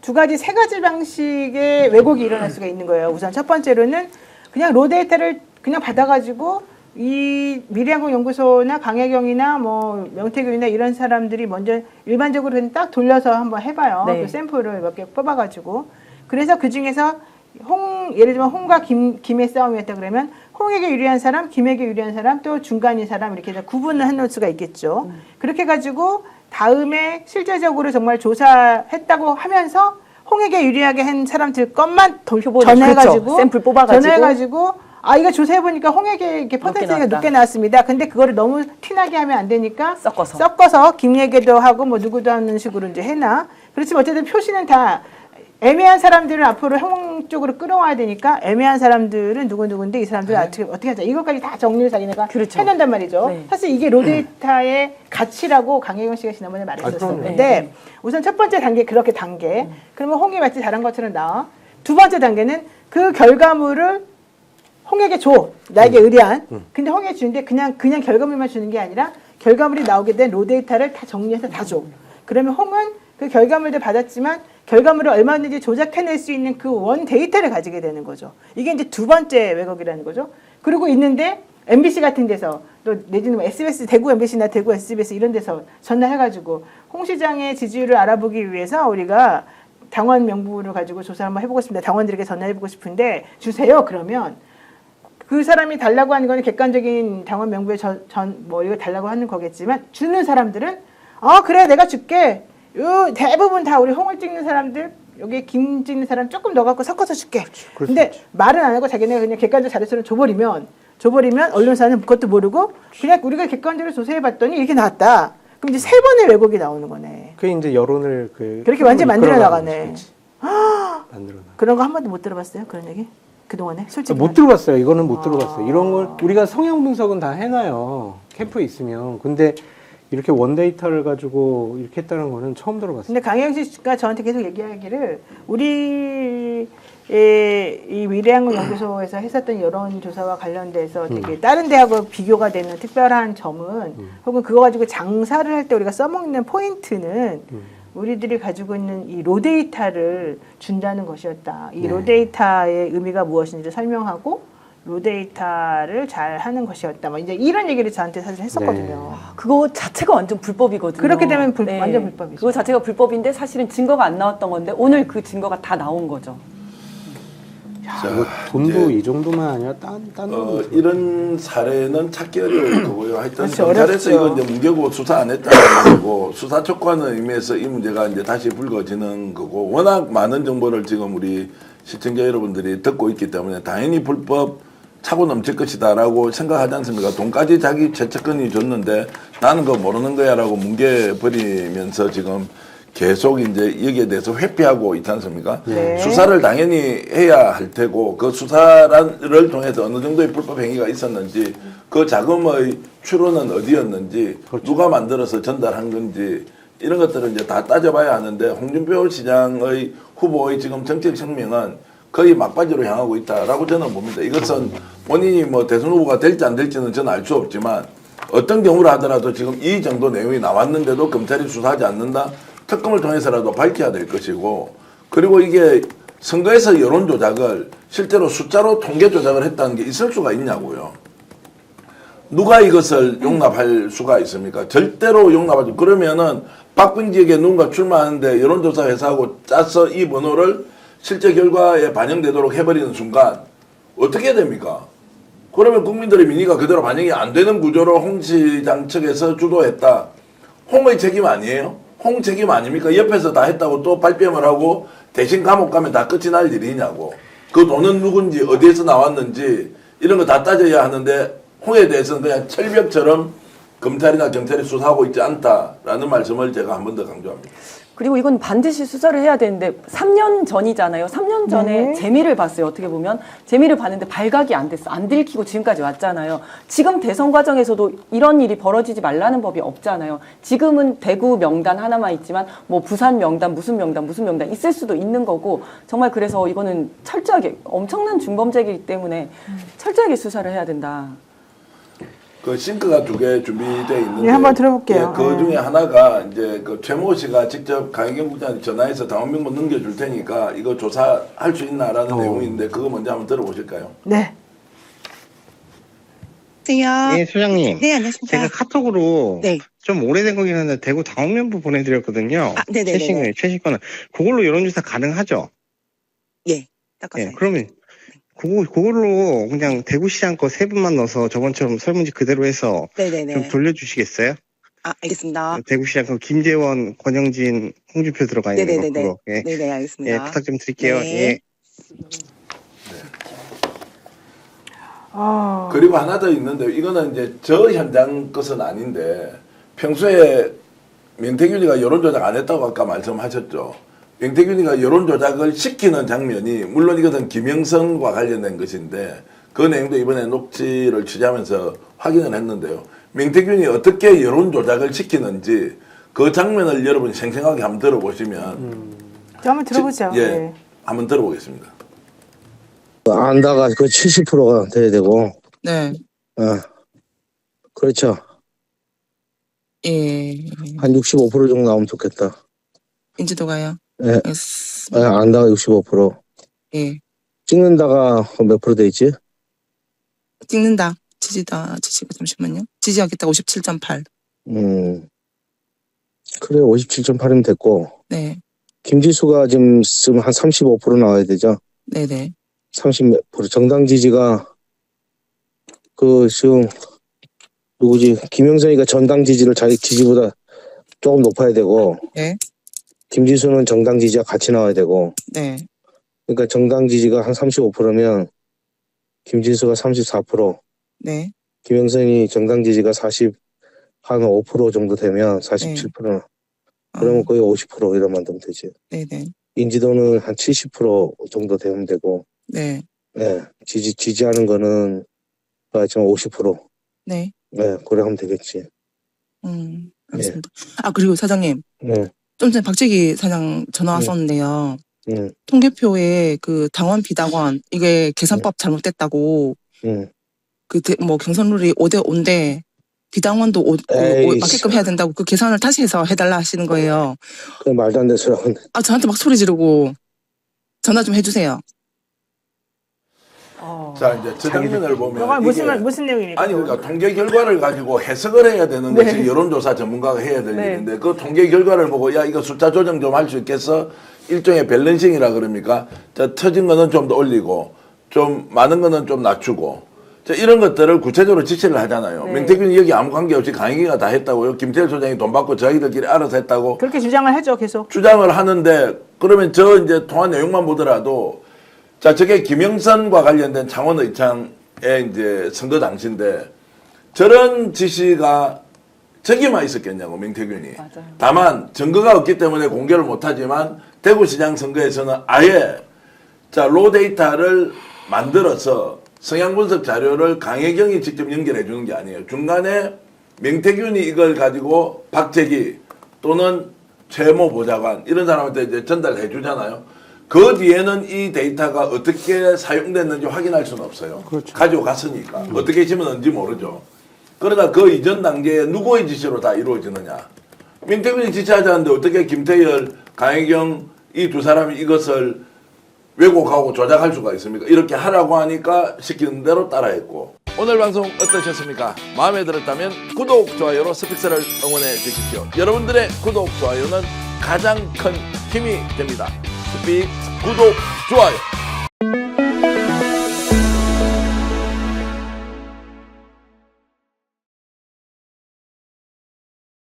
세 가지 방식의 왜곡이 일어날 수가 있는 거예요. 우선 첫 번째로는 그냥 로 데이터를 그냥 받아가지고 이 미래항공연구소나 강혜경이나 뭐 명태균이나 이런 사람들이 먼저 일반적으로 그냥 딱 돌려서 한번 해봐요. 네. 그 샘플을 몇 개 뽑아가지고. 그래서 그 중에서 예를 들면 홍과 김의 싸움이었다 그러면 홍에게 유리한 사람, 김에게 유리한 사람, 또 중간인 사람 이렇게 해서 구분을 해놓을 수가 있겠죠. 그렇게 가지고 다음에 실제적으로 정말 조사했다고 하면서 홍에게 유리하게 한 사람들 것만 전해가지고 그렇죠. 샘플 뽑아가지고 전해가지고 이거 조사해보니까 홍에게 이렇게 퍼센트가 높게 나왔습니다. 근데 그거를 너무 티나게 하면 안 되니까 섞어서 김에게도 하고 뭐 누구도 하는 식으로 이제 해놔. 그렇지만 어쨌든 표시는 다 애매한 사람들을 앞으로 홍 쪽으로 끌어와야 되니까 애매한 사람들은 누군데 이 사람들은 어떻게 하자. 이것까지 다 정리를 자기네가 해낸단 말이죠. 네. 사실 이게 로데이터의 가치라고 강혜경 씨가 지난번에 말했었는데 우선 첫 번째 단계 그렇게 단계. 그러면 홍이 마치 잘한 것처럼 나와. 두 번째 단계는 그 결과물을 홍에게 줘. 나에게 의뢰한. 근데 홍에게 주는데 그냥 결과물만 주는 게 아니라 결과물이 나오게 된 로데이터를 다 정리해서 다 줘. 그러면 홍은 그 결과물도 받았지만 결과물을 얼마든지 조작해낼 수 있는 그 원 데이터를 가지게 되는 거죠. 이게 이제 두 번째 왜곡이라는 거죠. 그리고 있는데 MBC 같은 데서 또 내지는 뭐 SBS, 대구 MBC나 대구 SBS 이런 데서 전화해가지고 홍 시장의 지지율을 알아보기 위해서 우리가 당원 명부를 가지고 조사 한번 해보고 싶습니다. 당원들에게 전화해보고 싶은데 주세요. 그러면 그 사람이 달라고 하는 건 객관적인 당원 명부에 뭐 이거 달라고 하는 거겠지만 주는 사람들은 그래 내가 줄게. 대부분 다 우리 홍을 찍는 사람들 여기 김 찍는 사람 조금 넣어갖고 섞어서 줄게. 근데 말은 안 하고 자기네가 그냥 객관적 자료서를 줘버리면 언론사는 그것도 모르고 그냥 우리가 객관적으로 조사해봤더니 이렇게 나왔다. 그럼 이제 세 번의 왜곡이 나오는 거네. 그게 이제 여론을 그렇게 완전히 만들어 나가네. 만들어 나. 그런 거 한 번도 못 들어봤어요? 그런 얘기? 그동안에? 솔직히. 못 들어봤어요. 이거는 못 들어봤어요. 이런 걸 우리가 성향 분석은 다 해놔요. 캠프에 있으면. 근데 이렇게 원데이터를 가지고 이렇게 했다는 거는 처음 들어봤어요. 근데 강혜경 씨가 저한테 계속 얘기하기를 우리 이 미래항공연구소에서 했었던 여론조사와 관련돼서 되게 다른 데하고 비교가 되는 특별한 점은 혹은 그거 가지고 장사를 할 때 우리가 써먹는 포인트는 우리들이 가지고 있는 이 로데이터를 준다는 것이었다. 이 로데이터의 의미가 무엇인지를 설명하고 로데이터를 잘 하는 것이었다. 뭐 이제 이런 얘기를 저한테 사실 했었거든요. 그거 자체가 완전 불법이거든요. 그렇게 되면 완전 불법이죠. 그거 자체가 불법인데 사실은 증거가 안 나왔던 건데 오늘 그 증거가 다 나온 거죠. 자, 이거 돈도 이 정도만 아니라 딴 이런 사례는 찾기 어려울 거고요. 하여튼 그렇죠, 경찰에서 이거 어렵죠. 이제 문제고 수사 안 했다는 거고 수사 촉구하는 의미에서 이 문제가 이제 다시 불거지는 거고 워낙 많은 정보를 지금 우리 시청자 여러분들이 듣고 있기 때문에 당연히 불법 차고 넘칠 것이다라고 생각하지 않습니까? 돈까지 자기 최측근이 줬는데 나는 그거 모르는 거야라고 뭉개버리면서 지금 계속 이제 여기에 대해서 회피하고 있지 않습니까? 네. 수사를 당연히 해야 할 테고 그 수사를 통해서 어느 정도의 불법 행위가 있었는지 그 자금의 출처는 어디였는지 누가 만들어서 전달한 건지 이런 것들을 이제 다 따져봐야 하는데 홍준표 시장의 후보의 지금 정책 성명은 거의 막바지로 향하고 있다라고 저는 봅니다. 이것은 본인이 뭐 대선 후보가 될지 안 될지는 저는 알 수 없지만 어떤 경우를 하더라도 지금 이 정도 내용이 나왔는데도 검찰이 수사하지 않는다? 특검을 통해서라도 밝혀야 될 것이고 그리고 이게 선거에서 여론 조작을 실제로 숫자로 통계 조작을 했다는 게 있을 수가 있냐고요. 누가 이것을 용납할 수가 있습니까? 절대로 용납하지. 그러면은 박빙지역에 누군가 출마하는데 여론조사 회사하고 짜서 이 번호를 실제 결과에 반영되도록 해버리는 순간 어떻게 해야 됩니까? 그러면 국민들의 민의가 그대로 반영이 안 되는 구조로 홍 시장 측에서 주도했다. 홍의 책임 아니에요? 홍 책임 아닙니까? 옆에서 다 했다고 또 발뺌을 하고 대신 감옥 가면 다 끝이 날 일이냐고. 그 돈은 누군지 어디에서 나왔는지 이런 거 다 따져야 하는데 홍에 대해서는 그냥 철벽처럼 검찰이나 경찰이 수사하고 있지 않다라는 말씀을 제가 한 번 더 강조합니다. 그리고 이건 반드시 수사를 해야 되는데 3년 전이잖아요. 3년 전에 재미를 봤어요. 어떻게 보면 재미를 봤는데 발각이 안 됐어. 안 들키고 지금까지 왔잖아요. 지금 대선 과정에서도 이런 일이 벌어지지 말라는 법이 없잖아요. 지금은 대구 명단 하나만 있지만 뭐 부산 명단 무슨 명단 있을 수도 있는 거고 정말 그래서 이거는 철저하게 엄청난 중범죄이기 때문에 철저하게 수사를 해야 된다. 그 싱크가 2개 준비되어 있는데 네, 한번 들어볼게요. 예, 그 중에 하나가 이제 그 최모 씨가 직접 강혜경 국장한테 전화해서 당원명부 넘겨줄 테니까 이거 조사할 수 있나라는 내용인데 그거 먼저 한번 들어보실까요? 네. 안녕하세요. 네, 소장님. 네, 안녕하십니까. 제가 카톡으로 네. 좀 오래된 거긴 한데 대구 당원면부 보내드렸거든요. 아, 네네네. 최신 거는. 그걸로 여론조사 가능하죠? 예, 닦았어요. 네, 그러면 그걸로 그냥 대구시장 거 3분만 넣어서 저번처럼 설문지 그대로 해서 좀 네네네. 돌려주시겠어요? 아, 알겠습니다. 대구시장 거 김재원, 권영진, 홍준표 들어가 있는 거 네네네네. 그거. 예. 네네, 예, 알겠습니다. 부탁 좀 드릴게요. 네. 예. 그리고 하나 더 있는데 이거는 이제 저 현장 것은 아닌데 평소에 명태균이가 여론조작 안 했다고 아까 말씀하셨죠. 명태균이가 여론조작을 시키는 장면이 물론 이것은 김영선과 관련된 것인데 그 내용도 이번에 녹취를 취재하면서 확인을 했는데요. 명태균이 어떻게 여론조작을 시키는지 그 장면을 여러분 생생하게 한번 들어보시면 저 한번 들어보죠. 예, 네. 한번 들어보겠습니다. 안다가 그 70%가 돼야 되고, 네. 그렇죠. 예. 한 65% 정도 나오면 좋겠다. 인지도가요? 예, 알겠습니다. 안다가 65%. 예. 찍는다가 몇 프로 돼 있지? 찍는다. 지지가 잠시만요. 지지하겠다 57.8. 그래, 57.8이면 됐고, 네. 김지수가 지금 한 35% 나와야 되죠? 네네. 30%. 정당 지지가, 지금, 누구지? 김영선이가 전당 지지를 자기 지지보다 조금 높아야 되고, 네. 김지수는 정당 지지와 같이 나와야 되고, 네. 그러니까 정당 지지가 한 35%면 김진수가 34%, 네. 김영선이 정당 지지가 한 5% 정도 되면 47%, 그러면 거의 50% 이런 만들면 되지. 네네. 인지도는 한 70% 정도 되면 되고, 네. 네, 지지하는 거는 지금 50%, 네. 네, 그래 하면 되겠지. 알겠습니다. 아, 그리고 사장님. 네, 좀 전에 박재기 사장 전화 왔었는데요. 통계표에 그 당원 비당원 이게 계산법 잘못됐다고 경선룰이 5대5인데 비당원도 에이, 맞게끔 해야 된다고 그 계산을 다시 해서 해달라 하시는 거예요. 그 말도 안 되는 소리 하는데. 아, 저한테 막 소리 지르고 전화 좀 해주세요. 자 이제 저 장면을 보면 그건 이게 무슨 내용입니까? 아니 그러니까 통계 결과를 가지고 해석을 해야 되는 네. 것이 여론조사 전문가가 해야 될 네. 일인데 그 통계 결과를 보고 야 이거 숫자 조정 좀 할 수 있겠어? 일종의 밸런싱이라 그럽니까? 자 터진 거는 좀 더 올리고 좀 많은 거는 좀 낮추고 자 이런 것들을 구체적으로 지시를 하잖아요. 네. 명태균이 여기 아무 관계 없이 강희기가 다 했다고요. 김태일 소장이 돈 받고 저희들끼리 알아서 했다고 그렇게 주장을 하죠, 계속. 주장을 하는데 그러면 저 이제 통화 내용만 보더라도 자 저게 김영선과 관련된 창원의창의 이제 선거 당시인데 저런 지시가 저기만 있었겠냐고 명태균이. 맞아요. 다만 증거가 없기 때문에 공개를 못하지만 대구시장 선거에서는 아예 자 로데이터를 만들어서 성향 분석 자료를 강혜경이 직접 연결해 주는 게 아니에요. 중간에 명태균이 이걸 가지고 박재기 또는 최모 보좌관 이런 사람한테 이제 전달해 주잖아요. 그 뒤에는 이 데이터가 어떻게 사용됐는지 확인할 수는 없어요. 그렇죠. 가지고 갔으니까. 어떻게 심었는지 모르죠. 그러나 그 이전 단계에 누구의 지시로 다 이루어지느냐. 명태균이 지시하지 않는데 어떻게 김태열, 강혜경 이 두 사람이 이것을 왜곡하고 조작할 수가 있습니까? 이렇게 하라고 하니까 시키는 대로 따라했고. 오늘 방송 어떠셨습니까? 마음에 들었다면 구독, 좋아요로 스픽스를 응원해 주십시오. 여러분들의 구독, 좋아요는 가장 큰 힘이 됩니다. 스픽 구독, 좋아요.